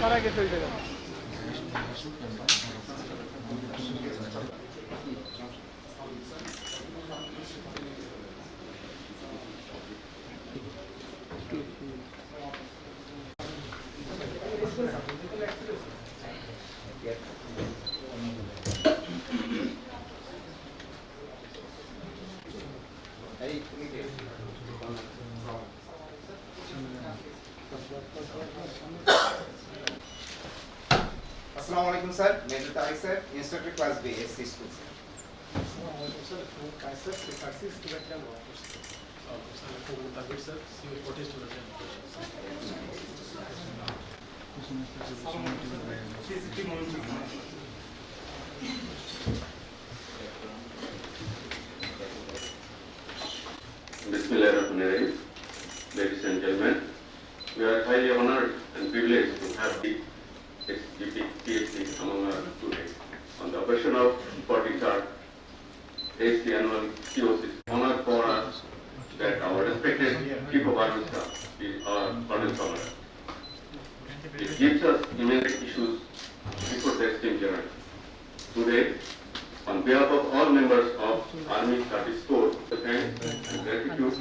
তারা গেছে ওই জায়গায়। Assalamualaikum sir, Major Tariq sir, instructor class B, SC school sir. Assalamualaikum sir, Kaisar, SRC student and workers. Tariq sir, CO40 student and Bismillahirrahmanirrahim. Ladies and gentlemen, we are highly honored and privileged to have the ex-GP PhD among us today on the occasion of 43rd ASC annual COC. Honor for us that our respected Chief of Army Staff is our Colonel Commander. It gives us immense issues before the esteemed journey. Today, on behalf of all members of Army Service Corps, thanks and gratitude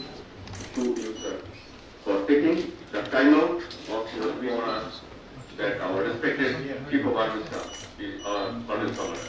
to you, sir, for taking the time out of your hours that our respected Chief of Army Staff is our Colonel Commander.